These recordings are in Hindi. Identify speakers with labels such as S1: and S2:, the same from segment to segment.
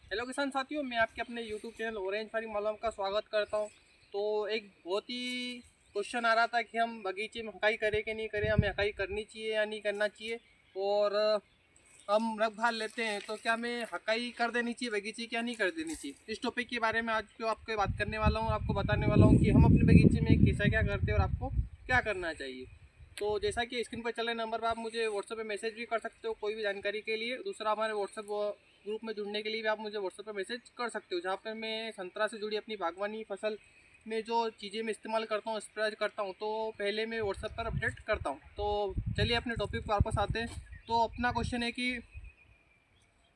S1: हेलो किसान साथियों, मैं आपके अपने यूट्यूब चैनल ऑरेंज फार्मिंग मालूम का स्वागत करता हूं। तो एक बहुत ही क्वेश्चन आ रहा था कि हम बगीचे में हकाई करें कि नहीं करें, हमें हकाई करनी चाहिए या नहीं करना चाहिए। और हम रख भाल लेते हैं तो क्या हमें हकाई कर देनी चाहिए बगीचे, क्या नहीं कर देनी चाहिए। इस टॉपिक के बारे में आज को आपको बात करने वाला हूँ, आपको बताने वाला हूँ कि हम अपने बगीचे में कैसा क्या करते हैं और आपको क्या करना चाहिए। तो जैसा कि स्क्रीन पर चल रहे नंबर पर आप मुझे व्हाट्सएप पे मैसेज भी कर सकते हो कोई भी जानकारी के लिए। दूसरा, हमारे व्हाट्सएप ग्रुप में जुड़ने के लिए भी आप मुझे व्हाट्सएप पे मैसेज कर सकते हो, जहाँ पर मैं संतरा से जुड़ी अपनी बागवानी फसल में जो चीज़ें मैं इस्तेमाल करता हूँ, स्प्रे करता हूँ, तो पहले मैं व्हाट्सएप पर अपडेट करता हूँ। तो चलिए अपने टॉपिक पर वापस आते हैं। तो अपना क्वेश्चन है कि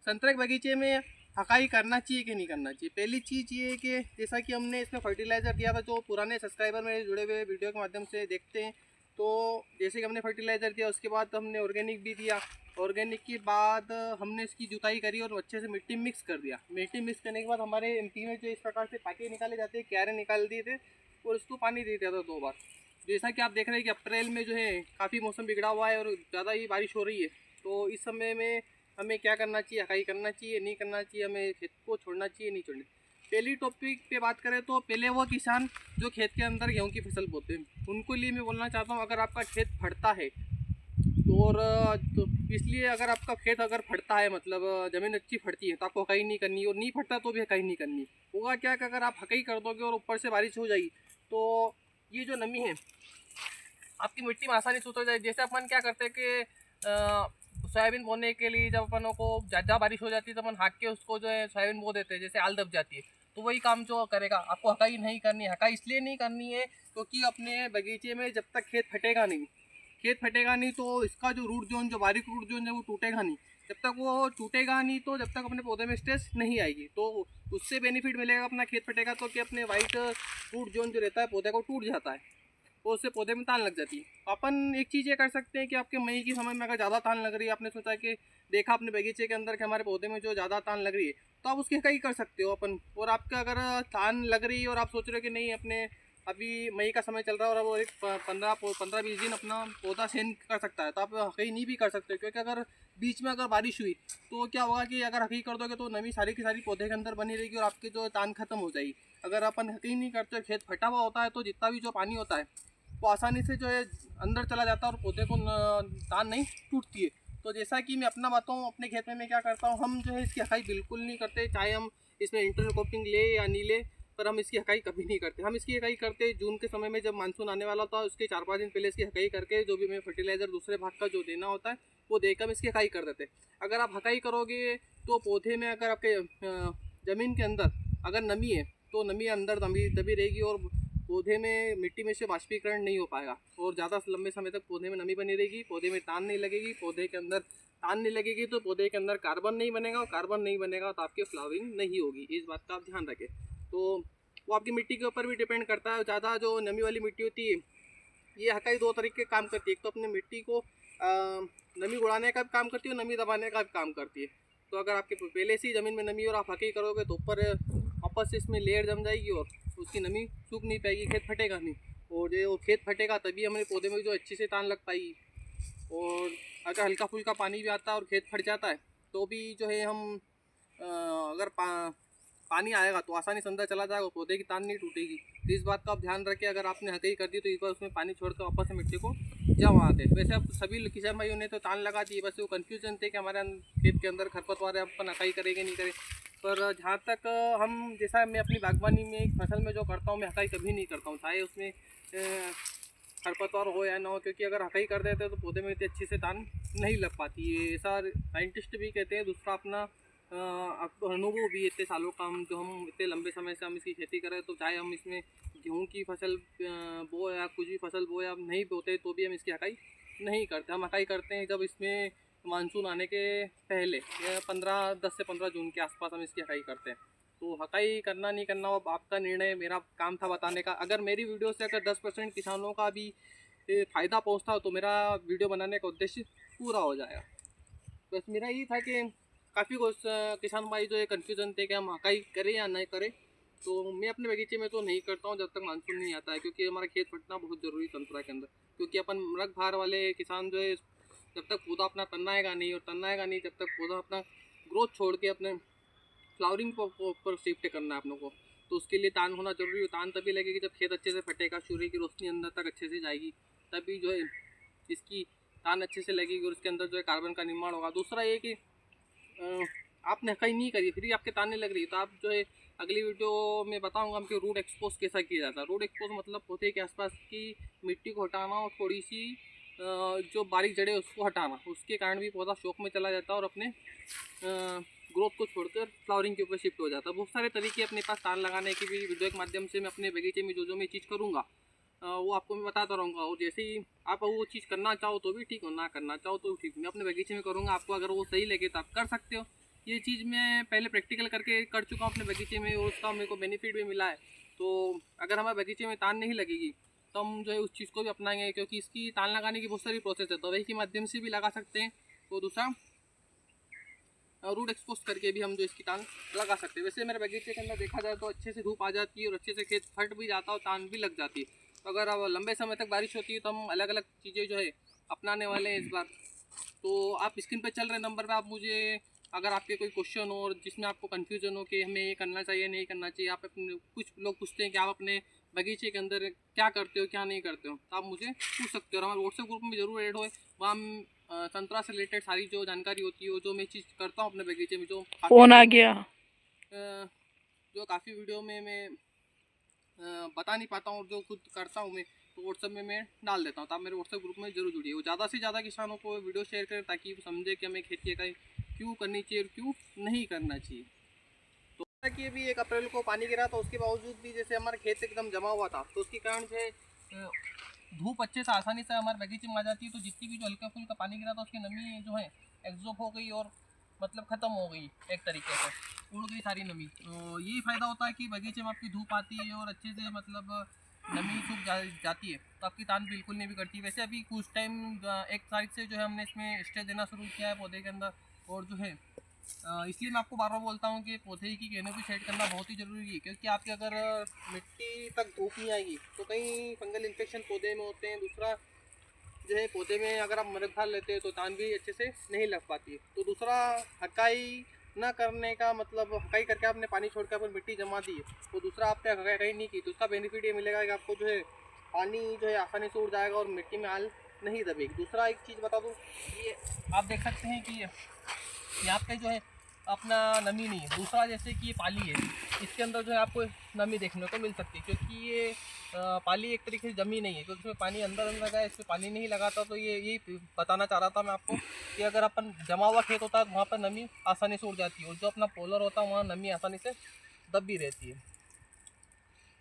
S1: संतरे के बगीचे में हकाई करना चाहिए कि नहीं करना चाहिए। पहली चीज़ ये है कि जैसा कि हमने इसमें फर्टिलाइज़र दिया था, जो पुराने सब्सक्राइबर मेरे जुड़े हुए वीडियो के माध्यम से देखते हैं, तो जैसे कि हमने फर्टिलाइज़र दिया उसके बाद हमने ऑर्गेनिक भी दिया। ऑर्गेनिक के बाद हमने इसकी जुताई करी और अच्छे से मिट्टी मिक्स कर दिया। मिट्टी मिक्स करने के बाद हमारे एमपी में जो इस प्रकार से पाके निकाले जाते हैं, क्यारे निकाल दिए थे और उसको पानी दे दिया था 2 बार। जैसा कि आप देख रहे हैं कि अप्रैल में जो है काफ़ी मौसम बिगड़ा हुआ है और ज़्यादा ही बारिश हो रही है। तो इस समय में हमें क्या करना चाहिए, हकाई करना चाहिए नहीं करना चाहिए, हमें खेत को छोड़ना चाहिए नहीं छोड़ना। पहली टॉपिक पे बात करें तो पहले वो किसान जो खेत के अंदर गेहूं की फसल बोते हैं, उनको लिए मैं बोलना चाहता हूँ, अगर आपका खेत फटता है और तो इसलिए अगर आपका खेत अगर फटता है, मतलब ज़मीन अच्छी फटती है, तो आपको हकाई नहीं करनी, और नहीं फटता तो भी हकाई नहीं करनी। होगा क्या कि अगर आप हकाई कर दोगे और ऊपर से बारिश हो जाएगी तो ये जो नमी है आपकी मिट्टी में आसानी से उतर जाए। जैसे अपन क्या करते हैं कि सोयाबीन बोने के लिए जब अपनों को ज़्यादा बारिश हो जाती है तो अपन हाथ के उसको जो है सोयाबीन बो देते हैं, जैसे आल दब जाती है। तो वही काम जो करेगा, आपको हकाई नहीं करनी है। हकाई इसलिए नहीं करनी है क्योंकि अपने बगीचे में जब तक खेत फटेगा नहीं तो इसका जो रूट जोन, जो बारीक रूट जोन है वो टूटेगा नहीं। जब तक वो टूटेगा नहीं तो जब तक अपने पौधे में स्ट्रेस नहीं आएगी, तो उससे बेनिफिट मिलेगा। अपना खेत फटेगा तो कि अपने वाइट रूट जोन जो रहता है पौधे को टूट जाता है, वो उससे पौधे में तान लग जाती है। तो अपन एक चीज़ ये कर सकते हैं कि आपके मई की समय में अगर ज़्यादा तान लग रही है, आपने सोचा कि देखा अपने बगीचे के अंदर कि हमारे पौधे में जो ज़्यादा तान लग रही है, तो आप उसकी कई कर सकते हो अपन। और आपका अगर तान लग रही है और आप सोच रहे हो कि नहीं, अपने अभी मई का समय चल रहा है और वो एक 15-20 दिन अपना पौधा सहन कर सकता है, तो आप कहीं नहीं भी कर सकते। क्योंकि अगर बीच में अगर बारिश हुई तो क्या होगा कि अगर हकी कर दोगे तो नमी सारी की सारी पौधे के अंदर बनी रहेगी और आपकी जो तान खत्म हो जाएगी। अगर अपन हकी नहीं करते, खेत फटा हुआ होता है, तो जितना भी जो पानी होता है वो आसानी से जो है अंदर चला जाता है और पौधे को तान नहीं टूटती है। तो जैसा कि मैं अपना बताऊँ, अपने खेत में मैं क्या करता हूँ, हम जो है इसकी हकाई बिल्कुल नहीं करते, चाहे हम इसमें इंटरक्रॉपिंग ले या नहीं ले, पर हम इसकी हकाई कभी नहीं करते। हम इसकी हकाई करते जून के समय में, जब मानसून आने वाला होता है उसके 4-5 दिन पहले इसकी हकाई करके जो भी हमें फर्टिलाइज़र दूसरे भाग का जो देना होता है वो देकर हम इसकी हकाई कर देते। अगर आप हकाई करोगे तो पौधे में अगर आपके ज़मीन के अंदर अगर नमी है तो नमी अंदर दबी दबी रहेगी और पौधे में मिट्टी में से वाष्पीकरण नहीं हो पाएगा और ज़्यादा लंबे समय तक पौधे में नमी बनी रहेगी, पौधे में तान नहीं लगेगी। पौधे के अंदर तान नहीं लगेगी तो पौधे के अंदर कार्बन नहीं बनेगा, और कार्बन नहीं बनेगा तो आपकी फ्लावरिंग नहीं होगी। इस बात का आप ध्यान रखें। तो वो आपकी मिट्टी के ऊपर भी डिपेंड करता है। ज़्यादा जो नमी वाली मिट्टी होती है, ये हकाई 2 तरीके काम करती है। एक तो अपने मिट्टी को नमी उड़ाने का भी काम करती है और नमी दबाने का भी काम करती है। तो अगर आपके पहले से ही ज़मीन में नमी और आप हकाई करोगे तो ऊपर वापस से इसमें लेयर जम जाएगी और उसकी नमी सूख नहीं पाएगी, खेत फटेगा नहीं। और जो खेत फटेगा तभी हमारे पौधे में जो अच्छी से तान लग पाएगी। और अगर हल्का फुल्का पानी भी आता है और खेत फट जाता है तो भी जो है हम अगर पानी आएगा तो आसानी से अंदर चला जाएगा, पौधे की तान नहीं टूटेगी। तो इस बात का आप ध्यान रखें। अगर आपने हकई कर दी तो एक बार उसमें पानी छोड़कर वापस से मिट्टी को जमा दे। वैसे अब सभी किसान भाइयों ने तो तान लगा दी, बस वो कन्फ्यूजन थे कि हमारे खेत के अंदर खरपतवार है, अपन हकाई करेंगे नहीं करें। पर जहाँ तक हम, जैसा मैं अपनी बागवानी में एक फसल में जो करता हूँ, मैं हकाई कभी नहीं करता हूँ, चाहे उसमें खरपतवार हो या ना हो। क्योंकि अगर हकाई कर देते तो पौधे में इतनी अच्छी से तान नहीं लग पाती है, ऐसा साइंटिस्ट भी कहते हैं। दूसरा अपना आपको अनुभव भी इतने सालों का, हम जो हम इतने लंबे समय से हम इसकी खेती करें, तो चाहे हम इसमें गेहूं की फसल बो या कुछ भी फसल बो या नहीं बोते तो भी हम इसकी हकाई नहीं करते। हम हकाई करते हैं जब इसमें मानसून आने के पहले, या 10 से 15 जून के आसपास हम इसकी हकाई करते हैं। तो हकाई करना नहीं करना वो आपका निर्णय, मेरा काम था बताने का। अगर मेरी वीडियो से अगर 10% किसानों का भी फ़ायदा पहुंचता हो तो मेरा वीडियो बनाने का उद्देश्य पूरा हो जाएगा। बस मेरा यही था कि काफ़ी किसान भाई जो है कन्फ्यूज़न थे कि हम हकाई करें या नहीं करें। तो मैं अपने बगीचे में तो नहीं करता हूँ जब तक मानसून नहीं आता है, क्योंकि हमारा खेत फटना बहुत ज़रूरी है संतरा के अंदर। क्योंकि अपन मृग भार वाले किसान जो है, जब तक पौधा अपना तन्नाएगा नहीं, और तन्नाएगा नहीं जब तक पौधा अपना ग्रोथ छोड़ के अपने फ्लावरिंग पर शिफ्ट करना है अपनों को। तो उसके लिए तान होना जरूरी है। तान तभी लगेगी जब खेत अच्छे से फटेगा, सूर्य की रोशनी अंदर तक अच्छे से जाएगी, तभी जो है इसकी तान अच्छे से लगेगी और उसके अंदर जो है कार्बन का निर्माण होगा। दूसरा ये कि आपने कहीं नहीं करी फिर भी आपके ताने लग रही है, तो आप जो है अगली वीडियो में बताऊंगा कि रूट एक्सपोज कैसा किया जाता है। रूट एक्सपोज मतलब पौधे के आसपास की मिट्टी को हटाना और थोड़ी सी जो बारीक जड़ें उसको हटाना, उसके कारण भी पौधा शौक में चला जाता है और अपने ग्रोथ को छोड़कर फ्लावरिंग के ऊपर शिफ्ट हो जाता है। बहुत सारे तरीके अपने पास तान लगाने की भी वीडियो के माध्यम से मैं अपने बगीचे में जो मैं चीज़ करूँगा वो आपको मैं बताता रहूँगा। और जैसे ही आप वो चीज़ करना चाहो तो भी ठीक हो, ना करना चाहो तो भी ठीक, मैं अपने बगीचे में करूँगा। आपको अगर वो सही लगे तो आप कर सकते हो। ये चीज़ मैं पहले प्रैक्टिकल करके कर चुका हूँ अपने बगीचे में और उसका मेरे को बेनिफिट भी मिला है। तो अगर हमारे बगीचे में तान नहीं लगेगी तो हम जो है उस चीज़ को भी अपनाएंगे, क्योंकि इसकी तान लगाने की बहुत सारी प्रोसेस है। दवाई के माध्यम से भी लगा सकते हैं, तो दूसरा रूट एक्सपोज करके भी हम जो इसकी तान लगा सकते हैं। वैसे मेरे बगीचे के अंदर देखा जाए तो अच्छे से धूप आ जाती है और अच्छे से खेत फट भी जाता है और तान भी लग जाती है। तो अगर अब लंबे समय तक बारिश होती है तो हम अलग अलग चीज़ें जो है अपनाने वाले हैं इस बार। तो आप स्क्रीन पर चल रहे नंबर पर आप मुझे अगर आपके कोई क्वेश्चन हो और जिसमें आपको कन्फ्यूजन हो कि हमें ये करना चाहिए नहीं करना चाहिए, आप अपने कुछ लोग पूछते हैं कि आप अपने बगीचे के अंदर क्या करते हो क्या नहीं करते हो, तो आप मुझे पूछ सकते हो और हमारे व्हाट्सएप ग्रुप में ज़रूर ऐड हो। वहाँ हम संतरा से रिलेटेड सारी जो जानकारी होती है, जो मैं चीज़ करता हूँ अपने बगीचे में, जो
S2: फोन आ गया,
S1: जो काफ़ी वीडियो में मैं बता नहीं पाता हूँ और जो खुद करता हूँ मैं, तो व्हाट्सएप में मैं डाल देता हूँ। तो आप मेरे व्हाट्सएप ग्रुप में जरूर जुड़िए। वो ज़्यादा से ज़्यादा किसानों को वीडियो शेयर करें ताकि वो समझे कि हमें खेती का क्यों करनी चाहिए और क्यों नहीं करना चाहिए। तो कि अभी 1 अप्रैल को पानी गिरा था, उसके बावजूद भी जैसे हमारे खेत एकदम जमा हुआ था, तो उसके कारण से धूप अच्छे से आसानी से हमारे बगीचे में आ जाती है। तो जितनी भी जो हल्का फुल्का पानी गिरा था उसकी नमी जो है एब्जॉर्ब हो गई और मतलब ख़त्म हो गई, एक तरीके से उड़ गई सारी नमी। तो यही फ़ायदा होता है कि बगीचे में आपकी धूप आती है और अच्छे से मतलब नमी सूख जाती है, तो आपकी तान बिल्कुल नहीं बिगड़ती। वैसे अभी कुछ टाइम 1 तारीख से जो है हमने इसमें स्टेज देना शुरू किया है पौधे के अंदर। और जो है इसलिए मैं आपको बार बार बोलता हूँ कि पौधे की कैनोपी सेट करना बहुत ही ज़रूरी है, क्योंकि आपके अगर मिट्टी तक धूप नहीं आएगी तो कई फंगल इन्फेक्शन पौधे में होते हैं। दूसरा जो है पौधे में अगर आप मदद डाल लेते हैं तो तान भी अच्छे से नहीं लग पाती है। तो दूसरा हकाई ना करने का मतलब हकाई करके आपने पानी छोड़ के अपन मिट्टी जमा दी है, तो दूसरा आपने हकाई नहीं की तो उसका बेनिफिट ये मिलेगा कि आपको जो है पानी जो है आसानी से उड़ जाएगा और मिट्टी में हाल नहीं दबेगी। दूसरा एक चीज़ बता दूँ, ये आप देख सकते हैं कि यहाँ पे जो है अपना नमी नहीं है। दूसरा जैसे कि ये पाली है, इसके अंदर जो है आपको नमी देखने को मिल सकती है, क्योंकि ये पाली एक तरीके से जमी नहीं है, क्योंकि इसमें पानी अंदर अंदर है, इसमें पानी नहीं लगाता। तो ये यही बताना चाह रहा था मैं आपको कि अगर अपन जमा हुआ खेत होता है तो वहाँ पर नमी आसानी से उड़ जाती है, और जो अपना पोलर होता है वहाँ नमी आसानी से दब भी रहती है,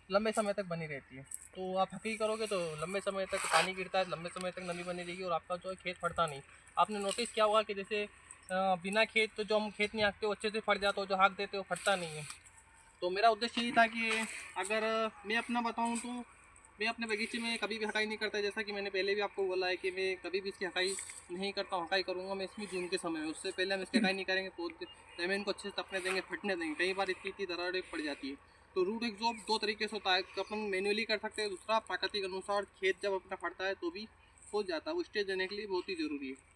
S1: लंबे समय तक बनी रहती है। तो आप हकीकत करोगे तो लंबे समय तक पानी गिरता है, लंबे समय तक नमी बनी रहेगी और आपका जो है खेत फटता नहीं। आपने नोटिस किया होगा कि जैसे बिना खेत तो जो हम खेत नहीं हाँकते वो अच्छे से फट जाता है, जो हाँक देते वो फटता नहीं है। तो मेरा उद्देश्य यही था कि अगर मैं अपना बताऊं तो मैं अपने बगीचे में कभी भी हकाई नहीं करता, जैसा कि मैंने पहले भी आपको बोला है कि मैं कभी भी इसकी हकाई नहीं करता हूँ। हकाई करूँगा मैं इसमें जून के समय में, उससे पहले हम इसकी हकाई नहीं करेंगे। पौधे ज़मीन को अच्छे से तपने देंगे, फटने देंगे। कई बार इतनी दरारें पड़ जाती है। तो रूट एब्जॉर्ब 2 तरीके से होता है, अपन मैन्युअली कर सकते हैं, दूसरा प्राकृतिक अनुसार खेत जब अपना फटता है तो भी हो जाता है। वो स्टेज देने के लिए बहुत ही ज़रूरी है।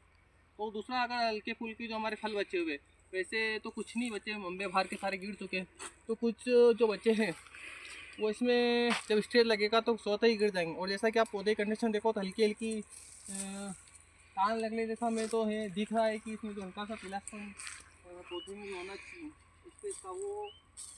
S1: तो दूसरा अगर हल्के फुल्के जो हमारे फल बचे हुए, वैसे तो कुछ नहीं बचे, मम्बे बाहर के सारे गिर चुके हैं, तो कुछ जो बचे हैं वो इसमें जब स्टेज लगेगा तो स्वतः ही गिर जाएंगे। और जैसा कि आप पौधे की कंडीशन देखो तो हल्की हल्की तान लगने जैसा मैं तो है दिख रहा है कि इसमें जो हल्का सा पिलास्पन पौधे में होना चाहिए उससे इसका वो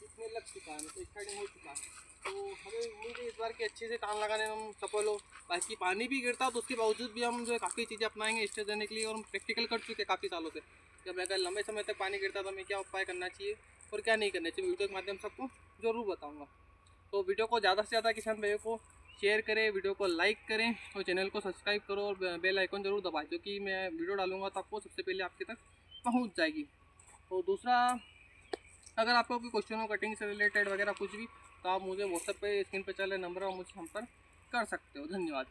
S1: इसमें लग चुका है, मतलब स्टार्टिंग हो चुका है। तो हमें उम्मीद है इस बार कि अच्छे से तान लगाने में हम सफल हो। बाकी पानी भी गिरता तो उसके बावजूद भी हम जो है काफ़ी चीज़ें अपनाएंगे स्टेज देने के लिए, और हम प्रैक्टिकल कर चुके हैं काफ़ी सालों से। जब अगर लंबे समय तक पानी गिरता तो हमें क्या उपाय करना चाहिए और क्या नहीं करना चाहिए, वीडियो के माध्यम से आपको ज़रूर बताऊँगा। तो वीडियो को ज़्यादा से ज़्यादा किसान भाइयों को शेयर करें, वीडियो को लाइक करें और चैनल को सब्सक्राइब करो और बेल आइकन ज़रूर दबाएं, जो कि मैं वीडियो डालूंगा तो आपको सबसे पहले आपके तक पहुंच जाएगी। तो दूसरा, अगर आपको कोई क्वेश्चन हो कटिंग से रिलेटेड वगैरह कुछ भी, तो आप मुझे व्हाट्सएप पे स्क्रीन पे चल रहे नंबर पर मुझे संपर्क कर सकते हो। धन्यवाद।